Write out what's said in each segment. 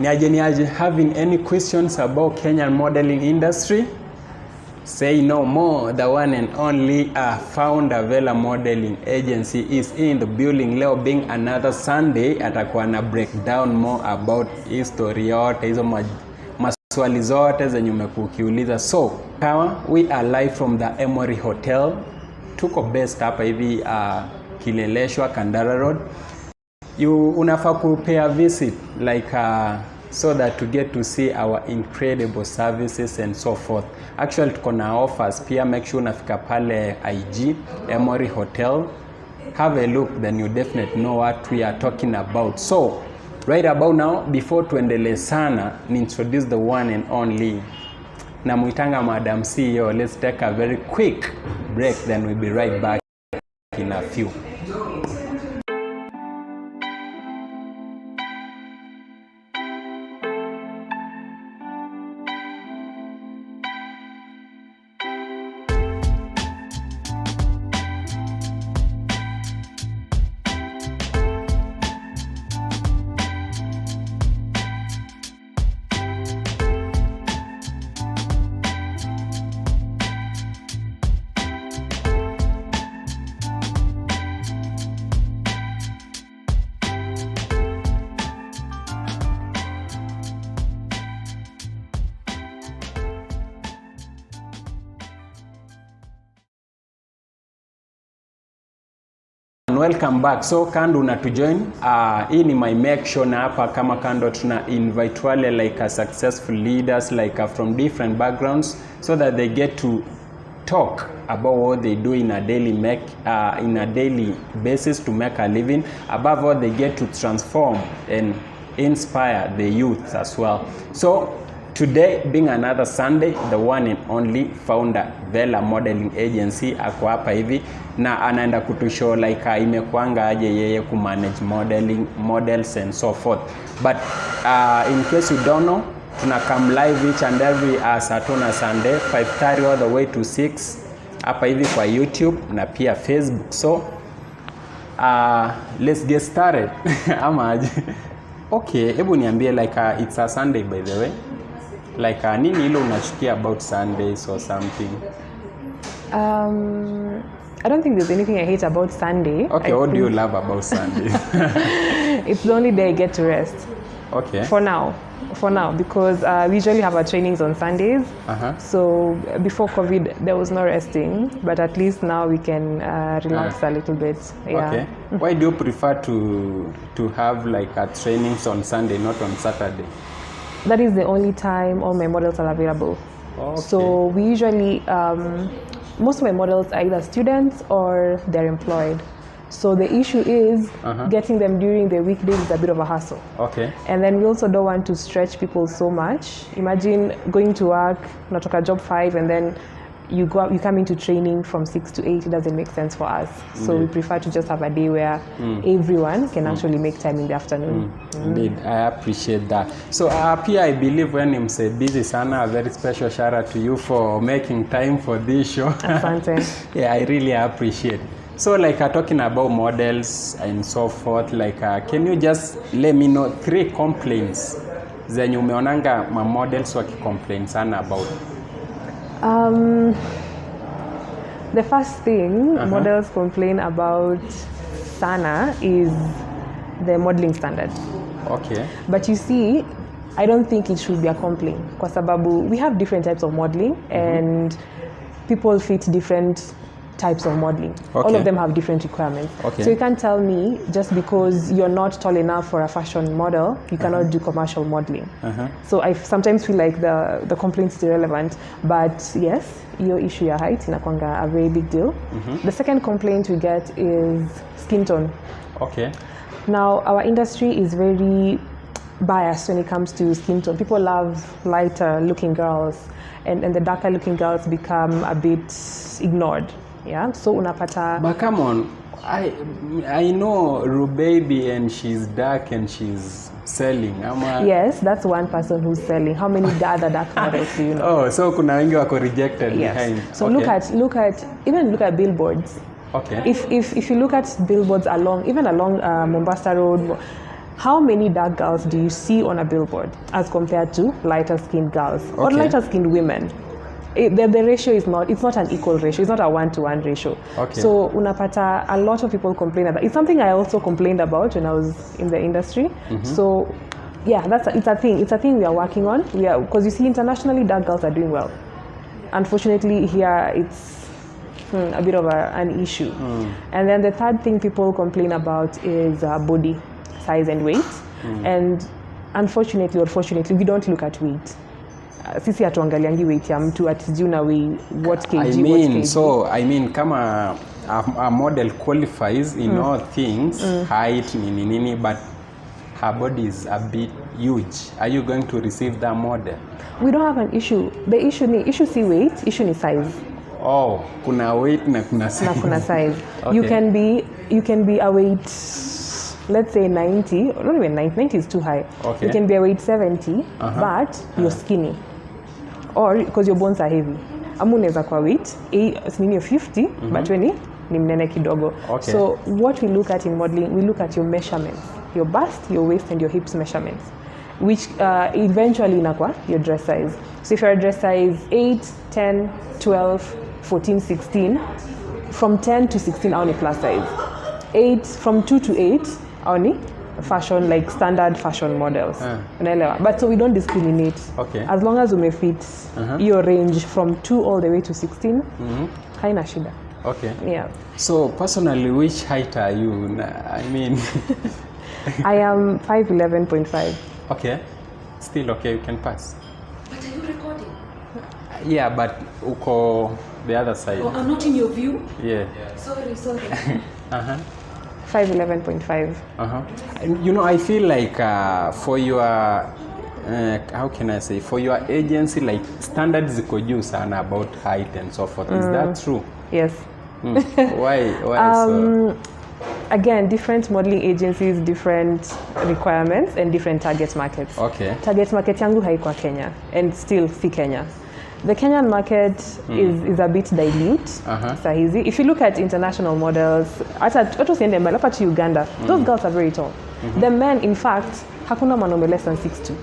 Niaje, having any questions about Kenyan modeling industry? Say no more. The one and only founder Vela Modeling Agency is in the building. Leo being another Sunday, atakuwa na break down more about history yote hizo maswali zote zenye umekuuliza. So kama we are live from the Emory Hotel, tuko best hapa hivi Kileleshwa Kandara Road. Unafaa kupay a visit like so that to get to see our incredible services and so forth. Actually tuko na offers pia, make sure unafika pale IG Emory Hotel, have a look, then you definitely know what we are talking about. So right about now, before tuendelee sana, ni introduce the one and only na muitanga Madam CEO. Let's take a very quick break, then we'll be right back in a few. Welcome back. So kando unatujoin, hii ni my make show, na hapa kama kando tuna invite wale like successful leaders like from different backgrounds, so that they get to talk about what they do in a daily basis to make a living. Above all, they get to transform and inspire the youth as well. So today being another Sunday, the one and only founder Vela Modeling Agency ako hapa hivi na anaenda kutushow like imekuanga aje yeye ku manage models and so forth. But in case you don't know, tuna come live each and every Saturday na Sunday 5:30 all the way to 6 hapa hivi kwa YouTube na pia Facebook. So let's get started. Ama aje? Okay, hebu niambie like it's a Sunday by the way. Like nini hilo unachukia about Sundays or something? I don't think there's anything I hate about Sunday. Okay, what do you love about Sunday? It's the only day I get to rest. Okay. For now, because we usually have our trainings on Sundays. So before COVID, there was no resting, but at least now we can relax a little bit. Yeah. Okay. Why do you prefer to have like trainings on Sunday, not on Saturday? That is the only time all my models are available. Okay. So we usually, most of my models are either students or they're employed. So the issue is getting them during the weekdays is a bit of a hassle. Okay. And then we also don't want to stretch people so much. Imagine going to work, not a job 5, and then you come into training from 6 to 8. It doesn't make sense for us. So we prefer to just have a day where everyone can actually make time in the afternoon. Indeed, I appreciate that. So Pia, I believe when I'm say busy sana, a very special shout out to you for making time for this show. Asante. Yeah, I really appreciate. So like talking about models and so forth, like can you just let me know 3 complaints zenye umeonanga ma models waki-complain sana about? The first thing models complain about sana is the modeling standard. Okay. But you see, I don't think it should be a complaint, kwa sababu we have different types of modeling and people fit different types of modeling. Okay. All of them have different requirements. Okay. So you can't tell me just because you're not tall enough for a fashion model, you cannot do commercial modeling. So I sometimes feel like the complaint is irrelevant. But yes, your issue, your height, inakwanga a very big deal. The second complaint we get is skin tone. Okay. Now, our industry is very biased when it comes to skin tone. People love lighter looking girls, and the darker looking girls become a bit ignored. Yeah, so unapata. But come on, I know Rubaby and she's dark and she's selling. Yes, that's one person who's selling. How many other dark models do you know? Oh, so kuna wengi wako rejected behind. So okay. look at billboards. Okay. If you look at billboards along Mombasa Road, how many dark girls do you see on a billboard as compared to lighter skinned girls or Okay. lighter skinned women? The ratio is not, it's not an equal ratio, it's not a 1-to-1 ratio. Okay. So unapata, a lot of people complain about. It's something I also complained about when I was in the industry. So yeah, it's a thing we are working on. Because you see, internationally dark girls are doing well. Unfortunately here it's a bit of an issue. And then the third thing people complain about is body size and weight. And unfortunately or fortunately, we don't look at weight. Sisi hatuangaliangi weight ya mtu atijui na weigh what kg, I mean kama a model qualifies in all things, height nini, but her body is a bit huge, are you going to receive that model? We don't have an issue. The issue si weight, issue ni size. Oh, kuna weight na kuna size. Na kuna size. Okay. You can be a weight, let's say 90, or not even 90 is too high. Okay. You can be a weight 70, but you're skinny. Or because your bones are heavy. Amu unaweza kwa weight 50, but when ni mnene kidogo. Okay. So what we look at in modeling, we look at your measurements, your bust, your waist, and your hips measurements, which eventually inakwa your dress size. So if you're a dress size 8, 10, 12, 14, 16, from 10 to 16 only plus size. 8, from 2 to 8 only fashion, like standard fashion models. Unaelewa? But so we don't discriminate. Okay. As long as you fit your range from 2 all the way to 16, haina shida. Okay. Yeah. So personally, which height are you? I mean, I am 5'11.5. Okay. Still okay, you can pass. But are you recording? Yeah, but uko the other side. Oh, I'm not in your view? Yeah. Sorry. 5'11.5. You know, I feel like for your how can I say, for your agency, like standards ziko juu sana about height and so forth. Is that true? Yes. Why so? Again, different modeling agencies, different requirements and different target markets. Okay. Target market yangu haikuwa Kenya and still si Kenya. The Kenyan market is a bit dilute. Sahizi. If you look at international models, hata usiende mbali hapa to Uganda, those girls are very tall. The men, in fact, hakuna mwanaume less than 6'2".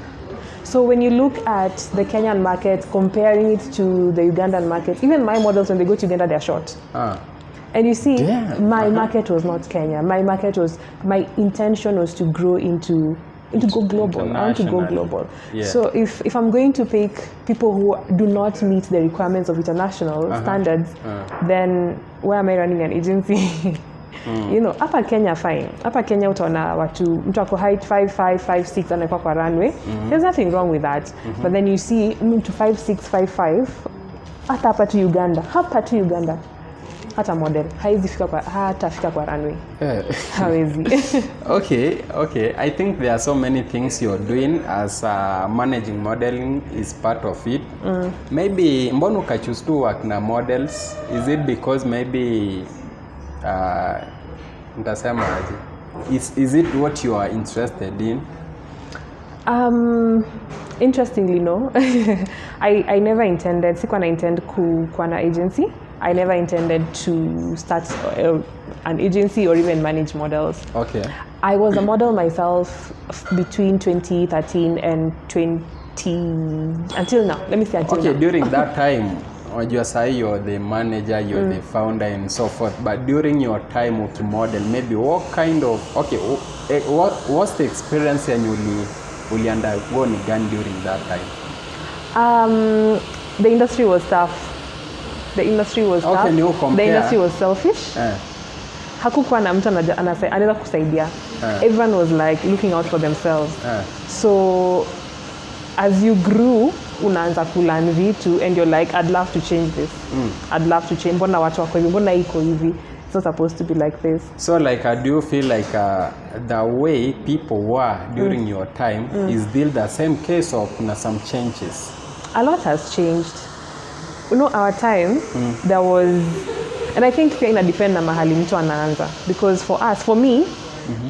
So when you look at the Kenyan market, comparing it to the Ugandan market, even my models, when they go to Uganda, they're short. And you see, my market was not Kenya. My intention was to grow into go global. I want to go global. Yeah. So if I'm going to pick people who do not meet the requirements of international standards, then where am I running an agency? You know, hapa Kenya fine. Hapa Kenya utaona mtu ako height 5'5", 5'6" anakuwa kwa runway. There's nothing wrong with that. But then you see mtu 5'6", 5'5", hapa to Uganda. Hata model hata fika kwa runway. Hawezi. Okay. I think there are so many things you're doing as managing modeling is part of it. Maybe mbona ukachoose to work na models? Is it because maybe nitasema is it what you are interested in? Interestingly, no. I never intended, sikuwa na intend kuwa na agency. I never intended to start an agency or even manage models. Okay. I was a model myself between 2013 and 20 until now. Let me say until now. Okay, during that time, you say you're the manager, you're the founder and so forth, but during your time with model, maybe what kind of, what's the experience and you undergo during that time? The industry was tough. The industry was tough. The industry was selfish. Hakukuwa na mtu anaweza kusaidia. Everyone was like looking out for themselves. So as you grew, unaanza kulearn vitu and you're like, I'd love to change this. I'd love to change. Mbona watu wako hivi? Mbona iko hivi? It's not supposed to be like this. So like, do you feel like the way people were during your time is still the same case or kuna some changes? A lot has changed. You know, our time, there was, and I think pia ina depend na mahali mtu anaanza. Because for me,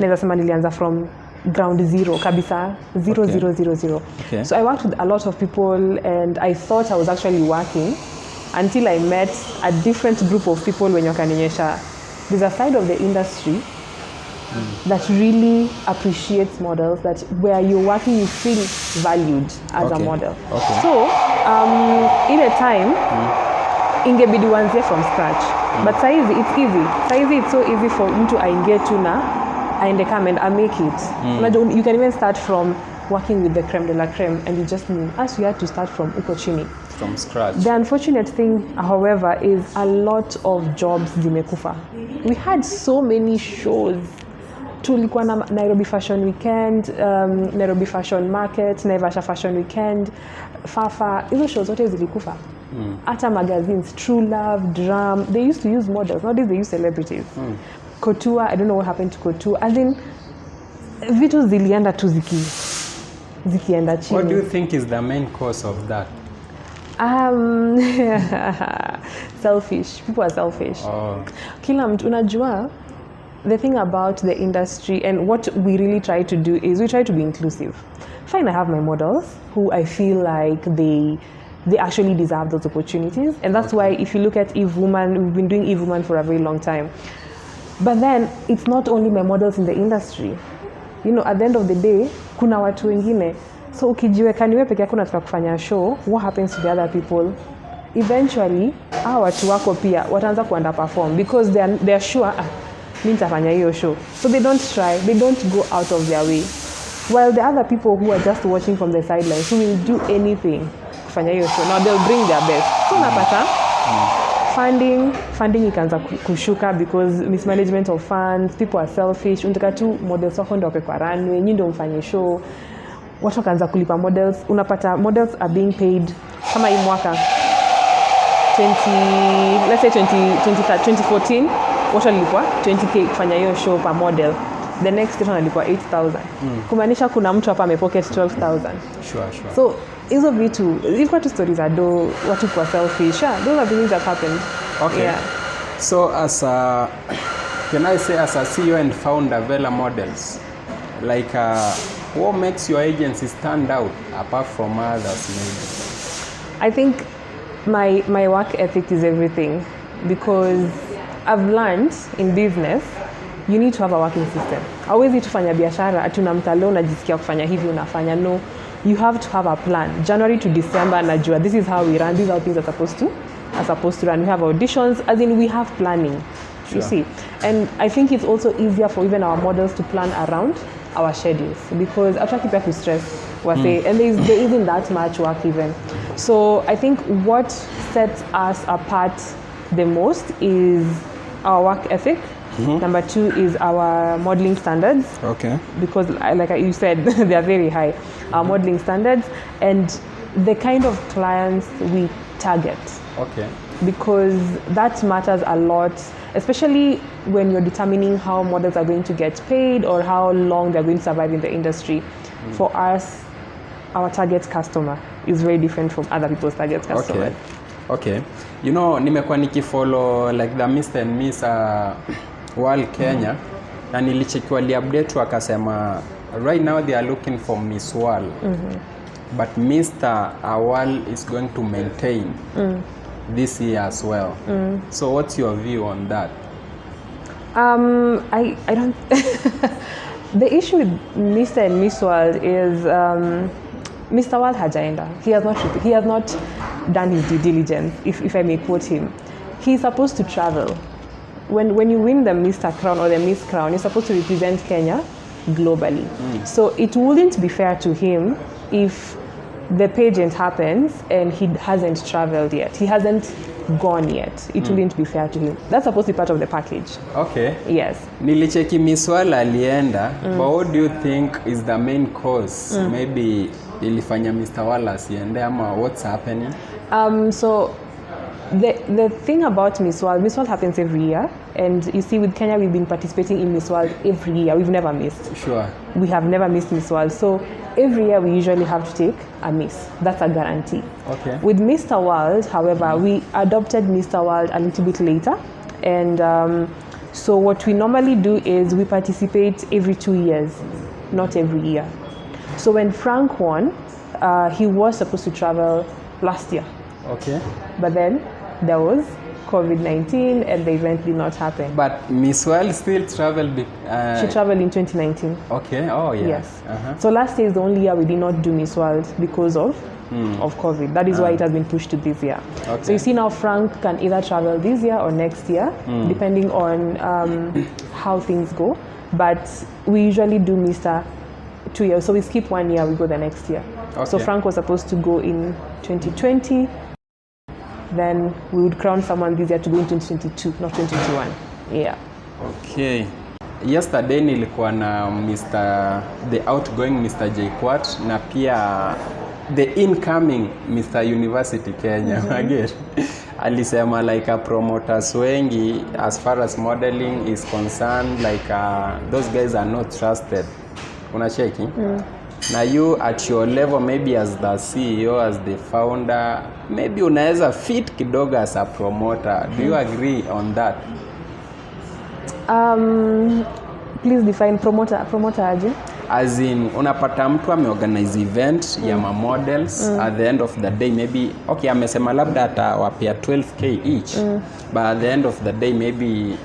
naweza sema nilianza from ground zero, kabisa, zero. Okay. So I worked with a lot of people and I thought I was actually working until I met a different group of people when wakanionyesha there's a side of the industry that really appreciates models, that where you're working you feel valued as a model. So in a time ingebidi uanzie from scratch, but saizi it's easy. Saizi it's so easy for mtu aingie tu na aende come and make it. You can even start from working with the creme de la creme, and you just knew, as you had to start from uko chini. From scratch. The unfortunate thing, however, is a lot of jobs zimekufa. We had so many shows. Tulikuwa na Nairobi Fashion Weekend, Nairobi Fashion Market, Naivasha Fashion Weekend, Fafa. Hizo shows zote zilikufa. Hata magazines, True Love, Drum, they used to use models. Nowadays they use celebrities. Couture, I don't know what happened to Couture. As in, vitu zilienda tu zikienda chini. What do you think is the main cause of that? Selfish. People are selfish. Kila mtu unajua, the thing about the industry and what we really try to do is we try to be inclusive. Fine, I have my models who I feel like they actually deserve those opportunities, and that's why if you look at Eve Woman, we've been doing Eve Woman for a very long time. But then it's not only my models in the industry. You know, at the end of the day, kuna watu wengine. So ukijiweka niwe peke yako unataka kufanya show, what happens to the other people? Eventually, hao watu wako pia wataanza kuunderperform because they are sure mimi nitafanya hiyo show. So they don't try, they don't go out of their way. While the other people who are just watching from the sidelines, who will do anything kufanya hiyo show, now they'll bring their best. So unapata funding ikaanza kushuka because mismanagement of funds, people are selfish. Unataka tu models wako ndio kwa runway, nyinyi ndio mfanye show. Watu wakaanza kulipa models. Unapata models are being paid kama hii mwaka 2014 watu walipwa 20k kufanya hiyo show per model. The next year walipwa 8,000. Kumaanisha kuna mtu hapa amepocket 12,000. Sure. So hizo vitu ilikuwa tu stories ado watu kwa selfish. Those are things that happened. Okay. Yeah. So can I say as a CEO and founder Vela Models, like what makes your agency stand out apart from others maybe? I think my work ethic is everything, because I've learned in business you need to have a working system. Hauwezi tufanya biashara atuna mtalo unajisikia kufanya hivi unafanya. No, you have to have a plan. January to December najua this is how we run, these are things are supposed to run. We have auditions, as in we have planning. Sure. You see, and I think it's also easier for even our models to plan around our schedules, because after keep to stress and there isn't that much work even. So I think what sets us apart the most is our work ethic. Number 2 is our modeling standards. Okay. Because like you said, they are very high. Our modeling standards and the kind of clients we target. Okay. Because that matters a lot, especially when you're determining how models are going to get paid or how long they're going to survive in the industry. For us, our target customer is very different from other people's target customers. Okay. You know, nimekuwa nikifollow like the Mr. and Miss World Kenya, na nilichekiwa update wakasema right now they are looking for Miss World. But Mr. World is going to maintain this year as well. So what's your view on that? I don't the issue with Mr. and Miss World is Mr. World hajaenda. He has not done his due diligence, if I may quote him. He's supposed to travel. When you win the Mr. Crown or the Miss Crown, you're supposed to represent Kenya globally. So it wouldn't be fair to him if the pageant happens and he hasn't traveled yet. He hasn't gone yet. It wouldn't be fair to him. That's supposed to be part of the package. Okay. Yes. Nilicheki Miss World alienda, but what do you think is the main cause? Maybe ilifanya Mr. World asiende ama what's happening? So the thing about Miss World happens every year, and you see with Kenya we've been participating in Miss World every year. We've never missed. Sure. We have never missed Miss World. So every year we usually have to take a miss. That's a guarantee. Okay. With Mr. World, however, we adopted Mr. World a little bit later, and so what we normally do is we participate every 2 years, not every year. So when Frank won, he was supposed to travel last year. Okay. But then there was COVID-19 and the event did not happen. But Miss World still traveled. She traveled in 2019. Okay. Oh yeah. Yes. So last year is the only year we did not do Miss World because of COVID. That is why it has been pushed to this year. Okay. So you see now Frank can either travel this year or next year, depending on how things go. But we usually do Mr. 2 years. So we skip 1 year, we go the next year. Okay. So Frank was supposed to go in 2020. Then we would crown someone this year to go in 2022, not 2021. Yeah. Okay. Yesterday nilikuwa na the outgoing Mr. Jayquat na pia the incoming Mr. University Kenya. Again, alisema like promoters wengi as far as modeling is concerned, like those guys are not trusted. Unacheki? Na you at your level, maybe as the CEO, as the founder, maybe unaweza fit kidogo as a promoter. Do you agree on that? Please define promoter. Promoter aje? As in, unapata mtu ameorganize event ya ma models at the end of the day, maybe okay, amesema labda atawapia 12k each, but at the end of the day maybe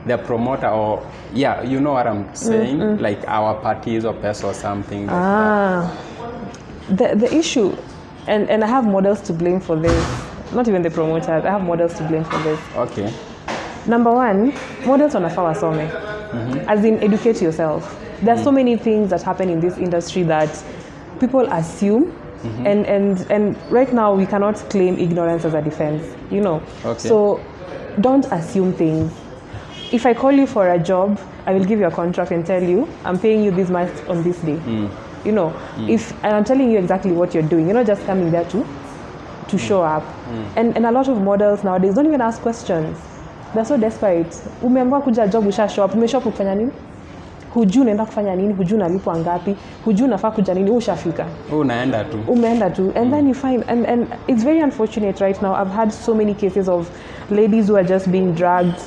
the promoter, or yeah, you know what I'm saying, like our parties or pesa or something like that. The issue, and I have models to blame for this, not even the promoters, I have models to blame for this. Okay. Number one, models wanafaa wasome. As in, educate yourself. There are so many things that happen in this industry that people assume, and right now we cannot claim ignorance as a defense, you know. Okay. So don't assume things. If I call you for a job, I will give you a contract and tell you, I'm paying you this much on this day. You know, and I'm telling you exactly what you're doing. You're not just coming there to show up. And a lot of models nowadays don't even ask questions. They're so desperate. Umeambiwa kuja job, usha show up. Umeshow up kufanya nini? Hujui unaenda kufanya nini? Hujui unalipwa ngapi? Hujui unafaa kuja nini? Ushafika. Unaenda tu. Umeenda tu. And then you find, and it's very unfortunate right now. I've had so many cases of ladies who are just being dragged,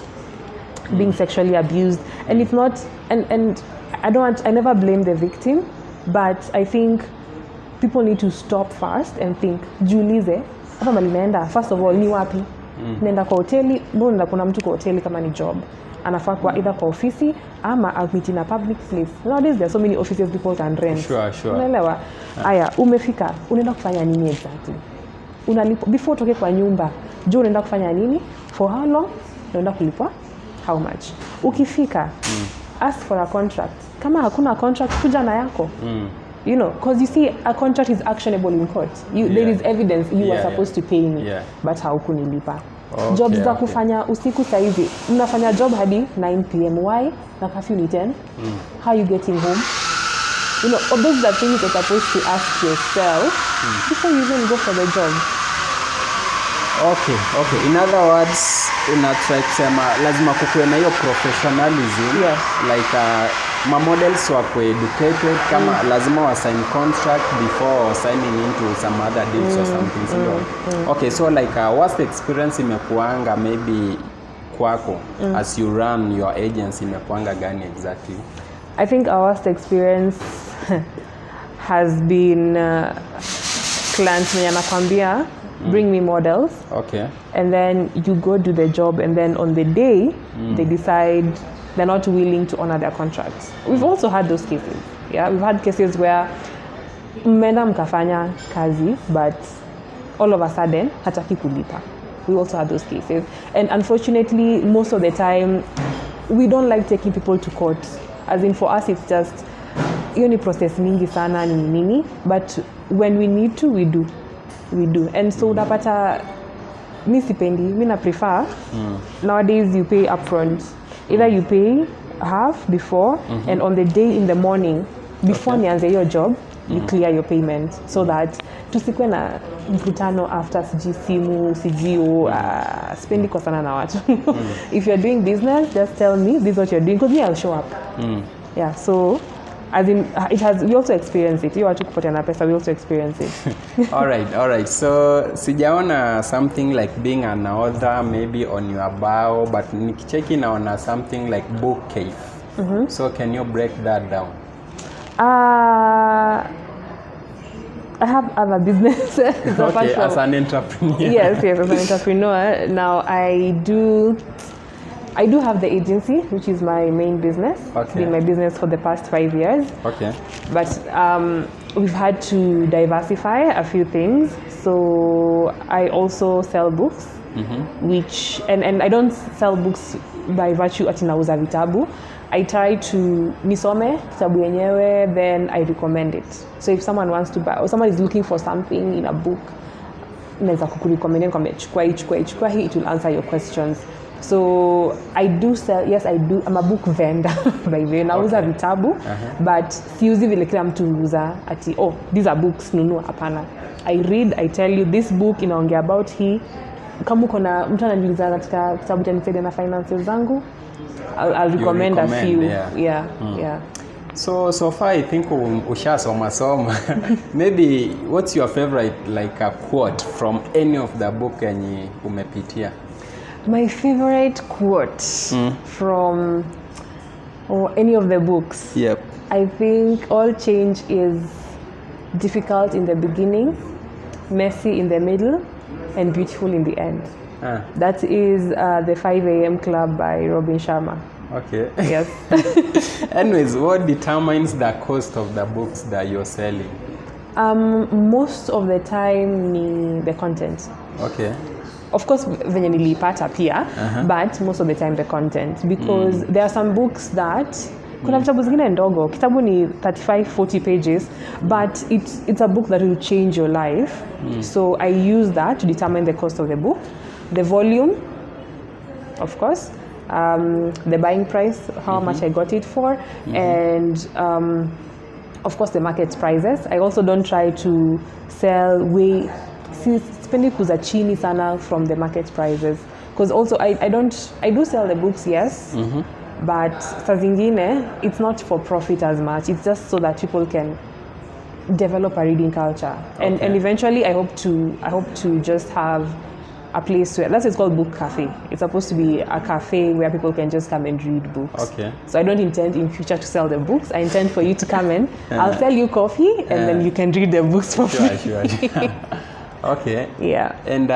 being sexually abused, and it's not, and I never blame the victim, but I think people need to stop first and think, jiulize, hapa mali naenda, first of all, ni wapi? Nenda kwa hoteli, mbona kuna mtu kwa hoteli kama ni job? Anafaa kwa either kwa ofisi ama admit in a public place. Nowadays there are so many offices people can rent. Sure. Unaelewa? Aya, umefika, unaenda kufanya nini exactly? Unalipwa before utoke kwa nyumba. Je, unaenda kufanya nini? For how long? Unaenda kulipwa how much? Ukifika, ask for a contract. Kama hakuna contract, kuja na yako. You know, because you see, a contract is actionable in court. There is evidence you are supposed to pay me, but haukunilipa. Okay, jobs za kufanya usiku saizi, mnafanya job hadi 9 p.m. Why? Na curfew ni 10. How are you getting home? You know, all those are things you're supposed to ask yourself before you even go for the job. Okay. In other words, unatry kusema lazima kukuwe na hiyo professionalism. Like ma models wako educated, kama lazima wa sign contract before signing into some other deals or something. Okay, so like what's the experience imekuanga maybe kwako as you run your agency, imekuanga gani exactly? I think our worst experience has been clients mwenye anakwambia bring me models. Okay. And then you go do the job, and then on the day they decide they're not willing to honor their contracts. We've also had those cases. Yeah, we've had cases where mmenda mkafanya kazi, but all of a sudden hataki kulipa. We also had those cases, and unfortunately most of the time we don't like taking people to court. As in, for us it's just hiyo ni process mingi sana nini, but when we need to we do. And so unapata mi sipendi, mi na prefer nowadays you pay upfront. Either you pay half before and on the day in the morning before nianze your job you clear your payment, so that tusikwe na mkutano after simu spendi kwa sana na watu. If you're doing business, just tell me this is what you're doing, because me I'll show up. Yeah, so as in we also experience it. You watu kupotana pesa, we also experience it. All right. So sijaona something like being an author maybe on your bio, but nikicheki naona something like book cave. So can you break that down? I have other businesses. Okay, as an entrepreneur. Yes, as an entrepreneur. Now I do have the agency, which is my main business. It's been my business for the past 5 years. Okay. But we've had to diversify a few things. So I also sell books, which and I don't sell books by virtue ati nauza vitabu. I try to nisome kitabu yenyewe, then I recommend it. So if someone wants to buy, or someone is looking for something in a book, naweza kukurecommend kwamba chukua hii, it will answer your questions. So I do sell, yes I do, I'm a book vendor by the way, nauza vitabu, but siuzi vile kila mtu huuza ati these are books, nunua, hapana. I read, I tell you this book inaongea about hii. Kama uko na mtu ananiuliza katika kitabu cha nisaidia na finances zangu, I'll recommend a few. Yeah. So far I think ushasoma. Maybe what's your favorite like a quote from any of the book yenye umepitia? My favorite quote from any of the books. Yep. I think all change is difficult in the beginning, messy in the middle, and beautiful in the end. That is the 5 a.m. Club by Robin Sharma. Okay. Yes. Anyways, what determines the cost of the books that you're selling? Most of the time ni the content. Okay. Of course venye nilipata pia, but most of the time the content, because there are some books that kuna vitabu zingine ndogo, kitabu ni 35-40 pages, but it's a book that will change your life. So I use that to determine the cost of the book, the volume, of course, the buying price, how much I got it for, and of course the market prices. I also don't try to sell way, sipendi kuuza chini sana from the market prices, because also I do sell the books, yes, but saa zingine it's not for profit as much, it's just so that people can develop a reading culture. And eventually I hope to just have a place where, that's why it's called book cafe. It's supposed to be a cafe where people can just come and read books. Okay. So I don't intend in future to sell the books. I intend for you to come in. I'll sell you coffee and then you can read the books for free. Sure. Okay. Yeah. And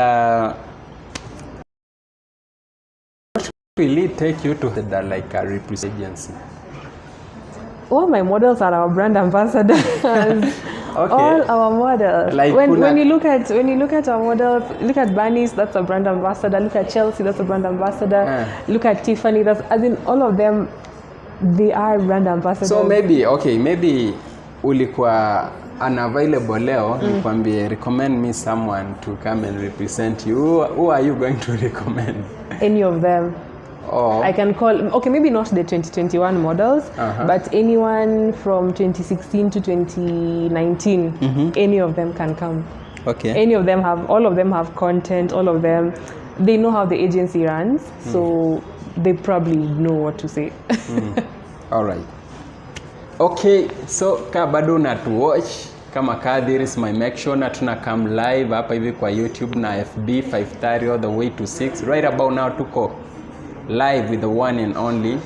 what will it take you to the like a representation agency? All my models are our brand ambassadors. All our models. Like when you look at our models, look at Bernice, that's a brand ambassador. Look at Chelsea, that's a brand ambassador. Look at Tiffany, that's, as in all of them, they are brand ambassadors. So maybe ulikuwa unavailable leo, nikwambie recommend me someone to come and represent you. Who are you going to recommend? Any of them. I can call, okay, maybe not the 2021 models, but anyone from 2016 to 2019, any of them can come. Okay. All of them have content, all of them, they know how the agency runs, so they probably know what to say. All right. Okay, so ka bado unatuwatch kama Kadhiris, make sure na tuna come live hapa hivi kwa YouTube na FB 5:30 all the way to 6. Right about now tuko live with the one and only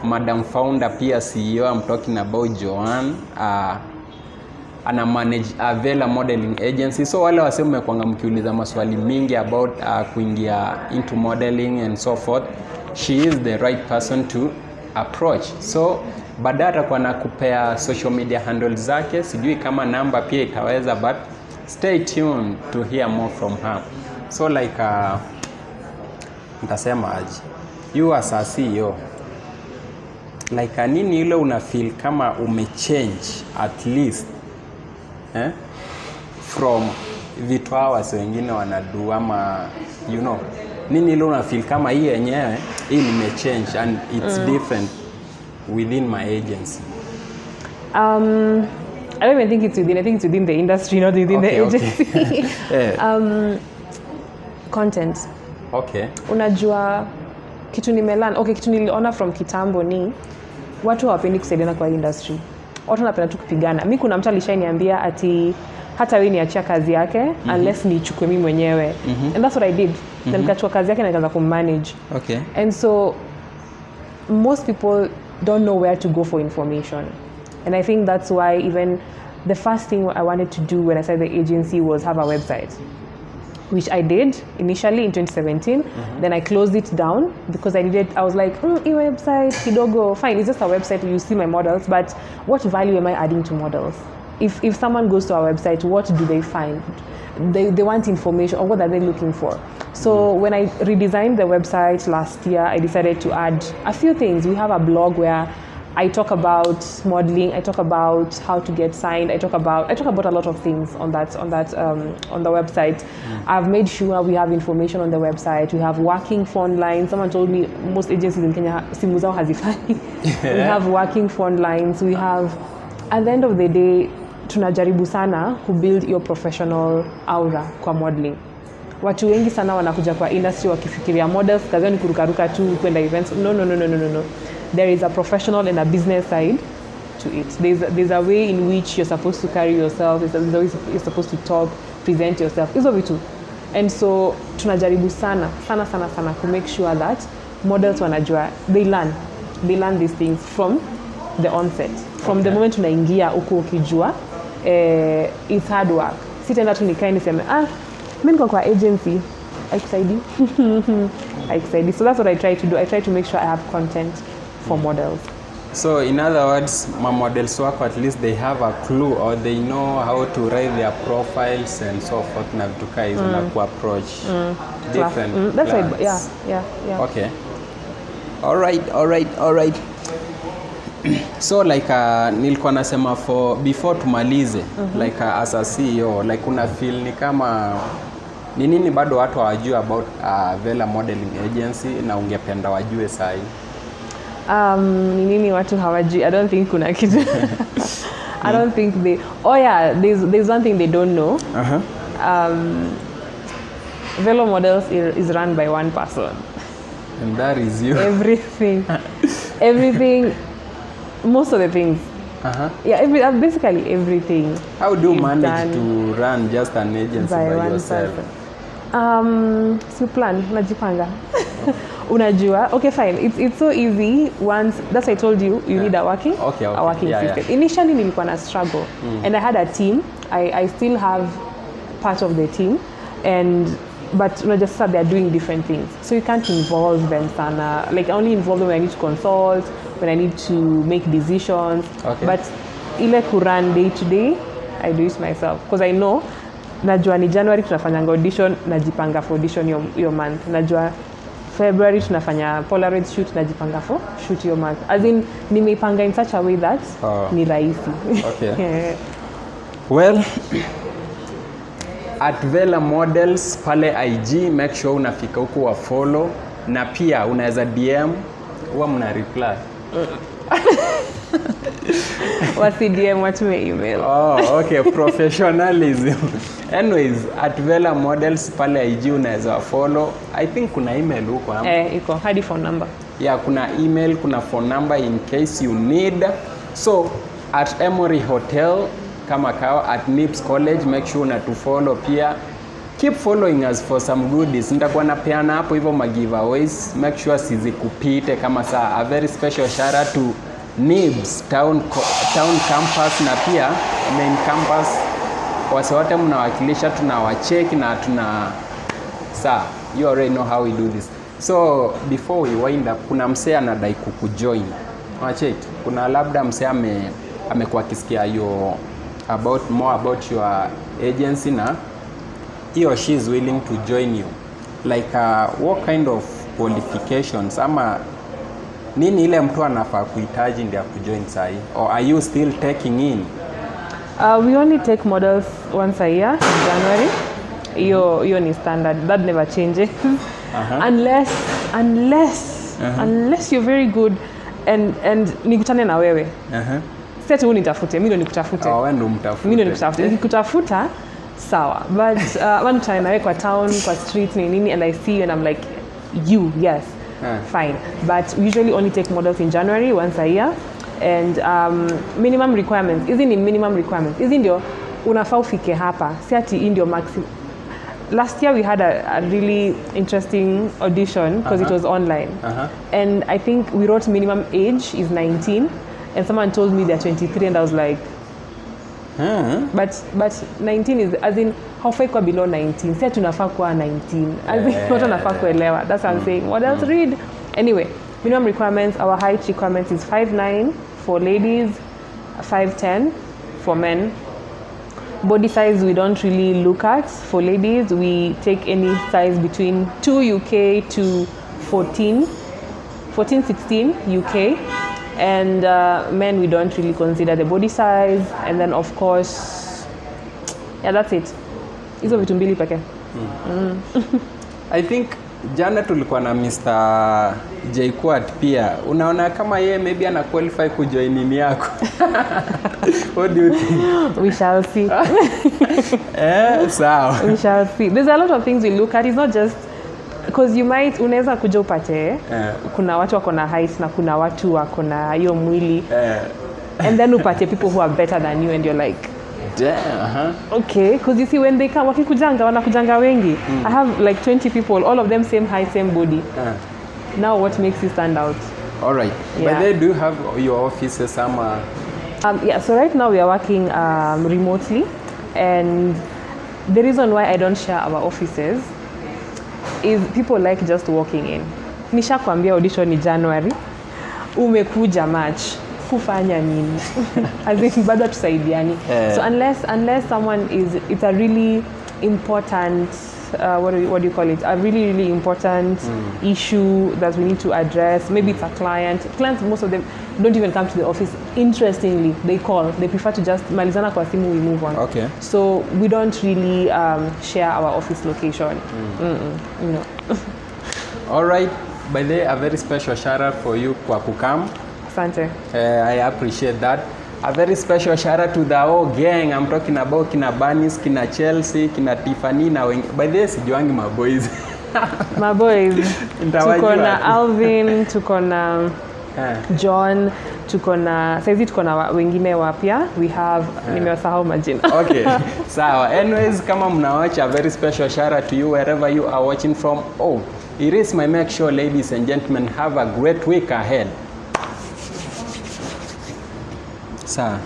Madam Founder, pia CEO. I'm talking about Joanne. Ana manage Vela Modeling Agency. So wale wase mmekwanga mkiuliza maswali mingi about kuingia into modeling and so forth, she is the right person to approach. So badala kwa nakupea social media handles zake, sijui kama namba pia itaweza, but stay tuned to hear more from her. So like nitasema aje, you as a CEO, like nini ile una feel kama umechange at least from vitu hawa wengine wanadu, ama you know, nini ile una feel kama hii yenyewe hii nimechange and it's different within my agency? I don't even think it's within, I think it's within the industry, not within the agency. Content. Okay. Unajua kitu nimelan, kitu niliona from kitambo ni watu hawapendi kusaidiana kwa industry. Watu wanapenda tu kupigana. Mimi kuna mtu alishaniambia ati hata wewe niachia kazi yake unless nichukue mimi mwenyewe. And that's what I did. Then nikachukua kazi yake na nikaanza kummanage. Okay. And so most people don't know where to go for information. And I think that's why even the first thing I wanted to do when I started the agency was have a website, which I did initially in 2017. Then I closed it down because I was like, e-website, kidogo, fine, it's just a website, you see my models, but what value am I adding to models? If someone goes to our website, what do they find? They want information, or what are they looking for? So when I redesigned the website last year, I decided to add a few things. We have a blog where I talk about modeling. I talk about how to get signed. I talk about a lot of things on the website. I've made sure we have information on the website. We have working phone lines. Someone told me most agencies in Kenya simu zao hazifanyi. We have working phone lines. We have, at the end of the day, tunajaribu sana to build your professional aura kwa modeling. Watu wengi sana wanakuja kwa industry wakifikiria models kazi ni kurukaruka tu kwenda events. No. There is a professional and a business side to it. There's a way in which you're supposed to carry yourself. There's a way you're supposed to talk, present yourself. Hizo vitu. And so tunajaribu sana to make sure that models wanajua, they learn these things from the onset. From the moment unaingia uko ukijua, it's hard work. Sitaenda tu nikae niseme, mimi niko kwa agency, haikusaidii. Haikusaidii. So that's what I try to do. I try to make sure I have content for models. So in other words, my models work, at least they have a clue or they know how to write their profiles and so forth na vitu kai hizo na ku-approach different that's clients. Right. Yeah. Okay. All right. So like nilikuwa nasema before tumalize like as a CEO like una feel ni kama ni nini bado watu hawajui about Vela Modeling Agency na ungependa wajue sahi? Ni nini watu hawajui? I don't think kuna kitu. I don't think there's one thing they don't know. Velo Models is run by one person. And that is you. Everything, most of the things. Basically everything. How do you manage to run just an agency by yourself? Plan, najipanga. Unajua, okay fine, it's so easy once, that's why I told you need a working system. Initially nilikuwa na struggle and I had a team. I still have part of the team, but just they're doing different things, so you can't involve them sana. Like I only involve them when I need to consult, when I need to make decisions. But ile kurun day to day, I do it myself because I know najua ni January tunafanya audition, najipanga for audition your month. Najua February tunafanya Polaroid shoot, najipanga for shoot your month. As in nimeipanga in such a way that ni rahisi. Okay. Well, at Vela Models pale IG, make sure unafika huko wa follow na pia unaweza DM huwa mna reply. Wasi DM watume email. Okay, professionalism. Anyways, at Vela Models pale IG unaweza follow. I think kuna email huko ama? Iko hadi phone number. Yeah, kuna email, kuna phone number in case you need. So, at Emory Hotel kama kawa, at Nips College, make sure una to follow pia. Keep following us for some goodies. Nitakuwa napeana hapo hivyo giveaways. Make sure sizikupite kama saa. A very special shout out to Nibs town campus na pia main campus. Wase wote mnawakilisha, tunawacheck na you already know how we do this. So before we wind up, kuna msee anadai kukujoin. Wacheck, kuna labda msee amekuwa akisikia more about your agency na he or she is willing to join you. Like what kind of qualifications ama nini ile mtu anafaa kuhitaji ndio kujoin sahi, or are you still taking in? We only take models once a year in January. Hiyo ni standard, that never changes. Unless you're very good and nikutane na wewe. Sasa unitafute, mimi ndo nikutafute. Wewe ndo mtafute. Mimi ndo nikutafute. Nikutafuta sawa, but one time nawe kwa town, kwa street nini, and I see you and I'm like, you, yes. Fine, but we usually only take models in January once a year, and minimum requirements. Hizi ni minimum requirements. Hizi ndio unafaa ufike hapa. Si ati hii ndio maximum. Last year we had a really interesting audition because it was online. And I think we wrote minimum age is 19, and someone told me they're 23, and I was like, But 19 is as in haufai kwa below 19. Sasa tunafaa kuwa 19. As in watu wanafaa kuelewa. That's what I'm saying. What else read? Anyway, minimum requirements, our height requirement is 5'9" for ladies, 5'10" for men. Body size we don't really look at. For ladies, we take any size between 2 UK to 14, 16 UK. And men, we don't really consider the body size. And then of course, yeah, that's it. Hizo vitu mbili pekee. I think jana tulikuwa na Mr. Jquat pia. Unaona kama yeye maybe ana qualify kujoin nini yako? What do you think? We shall see. Sawa. We shall see. There's a lot of things we look at. It's not just because you might unaweza kuja upate kuna watu wako na height na kuna watu wako na hiyo mwili. And then upate people who are better than you and you're like, damn, okay, because you see when they come wakikujanga wanakujanga wengi. I have like 20 people, all of them same height, same body. Now what makes you stand out? All right. Yeah. But they do have your offices somewhere. Yeah, so right now we are working remotely, and the reason why I don't share our offices is people like just walking in. Nishakwambia audition ni January, umekuja March, kufanya nini? As in bado tusaidiani. So unless someone it's a really important what do you call it? A really important issue that we need to address. Maybe it's a client. Clients, most of them don't even come to the office. Interestingly, they call. They prefer to just malizana kwa simu, we move on. Okay. So we don't really share our office location. No. All right. By the way, a very special shout out for you kwa kukam. Asante. I appreciate that. A very special shout out to the whole gang. I'm talking about kina Banis, kina Chelsea, kina Tiffany na wengi. By the way, sijuangi my boys. My boys. Tuko na Alvin, tuko na John, tuko na saizi tuko na wengine wapya. We have nimewasahau majina. Okay. Sawa. Anyways, kama mnawatch, a very special shout out to you wherever you are watching from. Oh, it is my make sure, ladies and gentlemen, have a great week ahead. Sawa.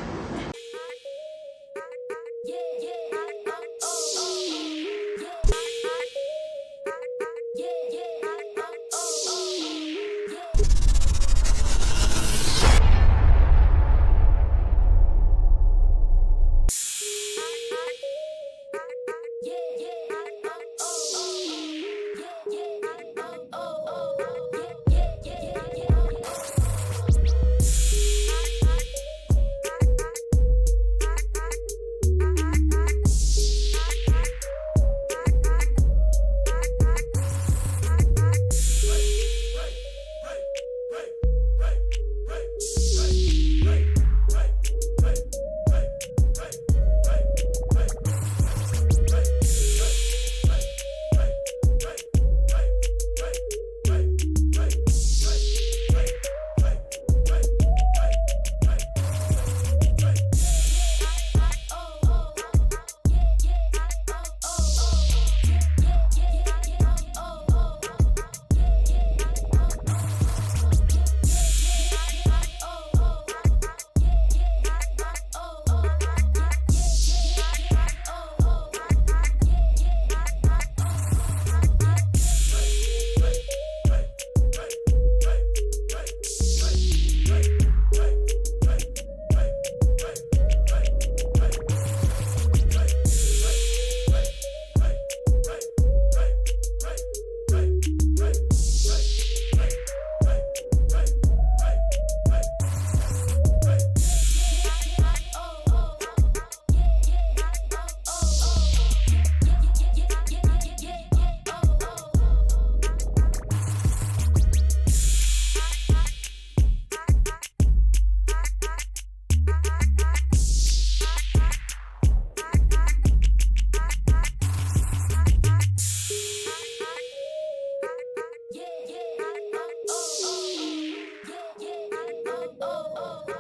oh, oh.